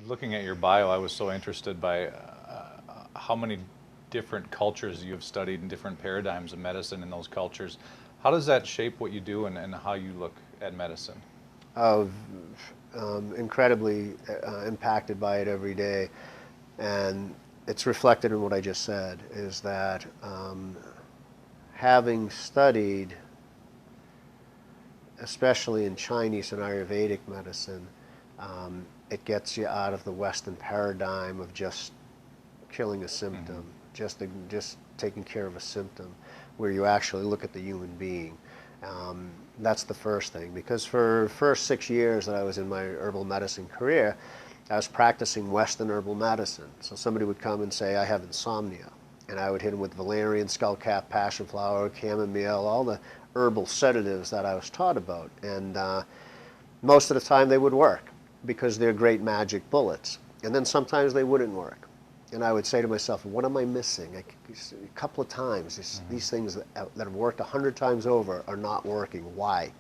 looking at your bio, I was so interested by how many different cultures you have studied and different paradigms of medicine in those cultures. How does that shape what you do and how you look at medicine? Of incredibly impacted by it every day, and it's reflected in what I just said, is that having studied, especially in Chinese and Ayurvedic medicine, it gets you out of the Western paradigm of just killing a symptom, just taking care of a symptom, where you actually look at the human being. That's the first thing, because for the first 6 years that I was in my herbal medicine career, I was practicing Western herbal medicine. So somebody would come and say, I have insomnia. And I would hit them with valerian, skullcap, passion flower, chamomile, all the herbal sedatives that I was taught about. And most of the time they would work because they're great magic bullets. And then sometimes they wouldn't work. And I would say to myself, what am I missing? A couple of times, these things that have worked 100 times over are not working. Why?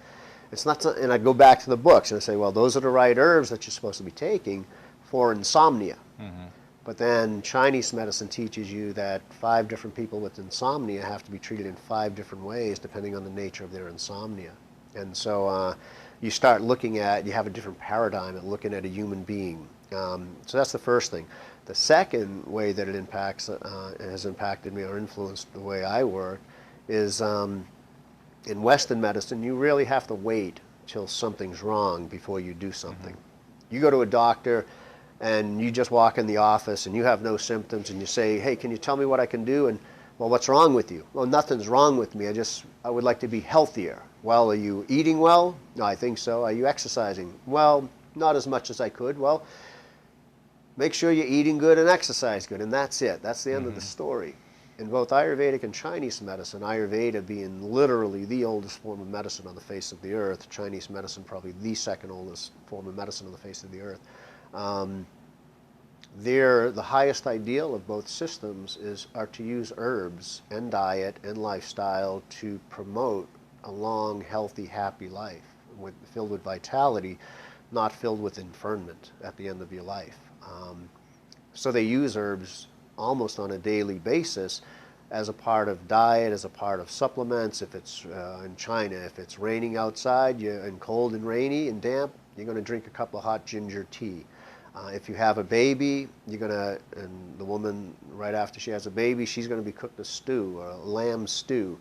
It's not, and I'd go back to the books and I'd say, well, those are the right herbs that you're supposed to be taking for insomnia. But then Chinese medicine teaches you that 5 different people with insomnia have to be treated in 5 different ways depending on the nature of their insomnia. And so you start looking at, you have a different paradigm at looking at a human being. So that's the first thing. The second way that it impacts, has impacted me or influenced the way I work is in Western medicine, you really have to wait till something's wrong before you do something. You go to a doctor and you just walk in the office and you have no symptoms and you say, hey, can you tell me what I can do? And, well, what's wrong with you? Well, nothing's wrong with me. I would like to be healthier. Well, are you eating well? No, I think so. Are you exercising? Well, not as much as I could. Well, make sure you're eating good and exercise good, and that's it. That's the end of the story. In both Ayurvedic and Chinese medicine, Ayurveda being literally the oldest form of medicine on the face of the earth, Chinese medicine probably the second oldest form of medicine on the face of the earth, the highest ideal of both systems are to use herbs and diet and lifestyle to promote a long, healthy, happy life filled with vitality, not filled with infirmment at the end of your life. So they use herbs almost on a daily basis as a part of diet, as a part of supplements. If it's in China, if it's raining outside and cold and rainy and damp, you're going to drink a cup of hot ginger tea. If you have a baby, and the woman right after she has a baby, she's going to be cooked a stew, or a lamb stew,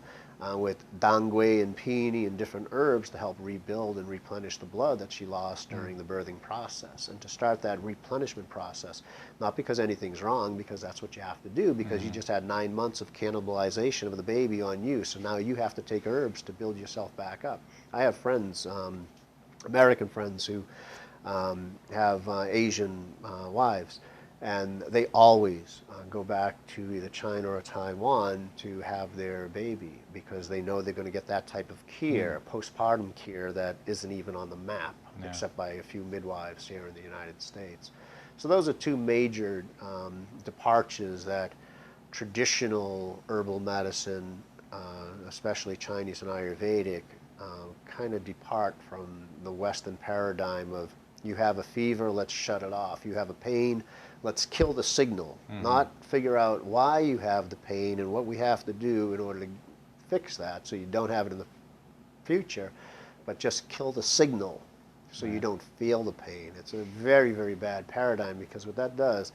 with dangui and peony and different herbs to help rebuild and replenish the blood that she lost during the birthing process. And to start that replenishment process, not because anything's wrong, because that's what you have to do, because you just had 9 months of cannibalization of the baby on you, so now you have to take herbs to build yourself back up. I have friends, American friends, who have Asian wives, and they always go back to either China or Taiwan to have their baby because they know they're going to get that type of care, postpartum care, that isn't even on the map, except by a few midwives here in the United States. So those are 2 major departures that traditional herbal medicine, especially Chinese and Ayurvedic, kind of depart from the Western paradigm of, you have a fever, let's shut it off. You have a pain, let's kill the signal, not figure out why you have the pain and what we have to do in order to fix that so you don't have it in the future, but just kill the signal so you don't feel the pain. It's a very, very bad paradigm, because what that does,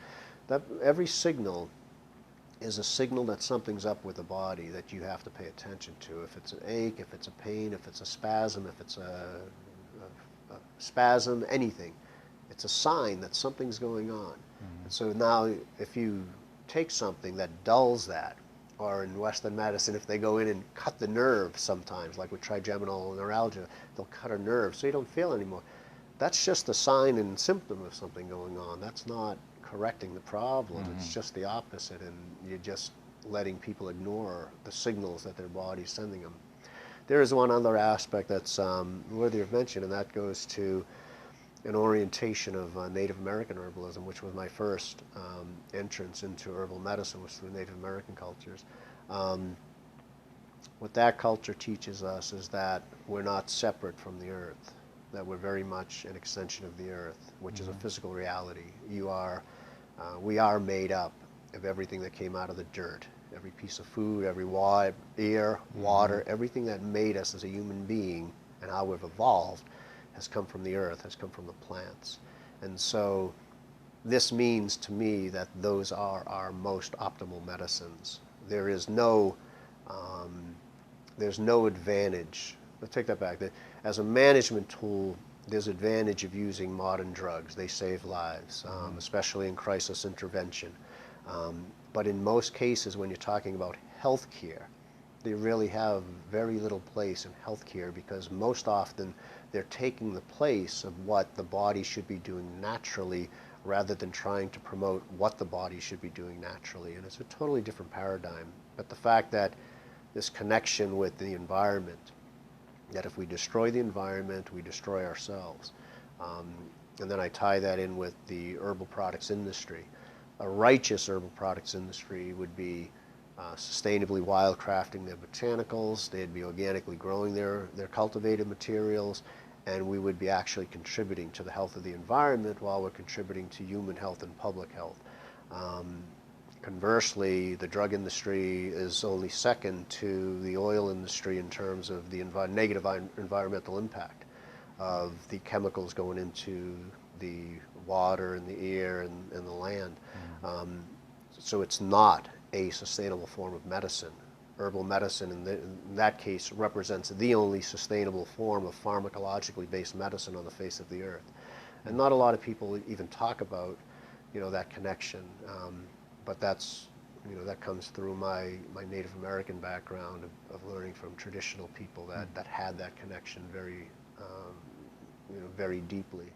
every signal is a signal that something's up with the body that you have to pay attention to. If it's an ache, if it's a pain, if it's a spasm, if it's a spasm, anything. It's a sign that something's going on. And so now if you take something that dulls that, or in Western medicine, if they go in and cut the nerve sometimes, like with trigeminal neuralgia, they'll cut a nerve so you don't feel anymore. That's just a sign and symptom of something going on. That's not correcting the problem. It's just the opposite, and you're just letting people ignore the signals that their body's sending them. There is one other aspect that's worthy of mention, and that goes to an orientation of Native American herbalism, which was my first entrance into herbal medicine, was through Native American cultures. What that culture teaches us is that we're not separate from the earth, that we're very much an extension of the earth, which is a Mhm. physical reality. We are made up of everything that came out of the dirt. Every piece of food, every air, Mhm. water, everything that made us as a human being and how we've evolved has come from the earth, has come from the plants. And so this means to me that those are our most optimal medicines. There is no, um, there's no advantage. Let's take that back. As a management tool, there's advantage of using modern drugs. They save lives, Mhm. especially in crisis intervention. But in most cases, when you're talking about health care, they really have very little place in healthcare because most often they're taking the place of what the body should be doing naturally rather than trying to promote what the body should be doing naturally. And it's a totally different paradigm. But the fact that this connection with the environment, that if we destroy the environment, we destroy ourselves. Um, and then I tie that in with the herbal products industry. A righteous herbal products industry would be sustainably wildcrafting their botanicals, they'd be organically growing their cultivated materials, and we would be actually contributing to the health of the environment while we're contributing to human health and public health. Um, Conversely, the drug industry is only second to the oil industry in terms of the negative environmental impact of the chemicals going into the water and the air and the land. Mhm. Um, so it's not a sustainable form of medicine. Herbal medicine in that case represents the only sustainable form of pharmacologically based medicine on the face of the earth. And not a lot of people even talk about, that connection. But that comes through my Native American background of learning from traditional people that had that connection very, very deeply.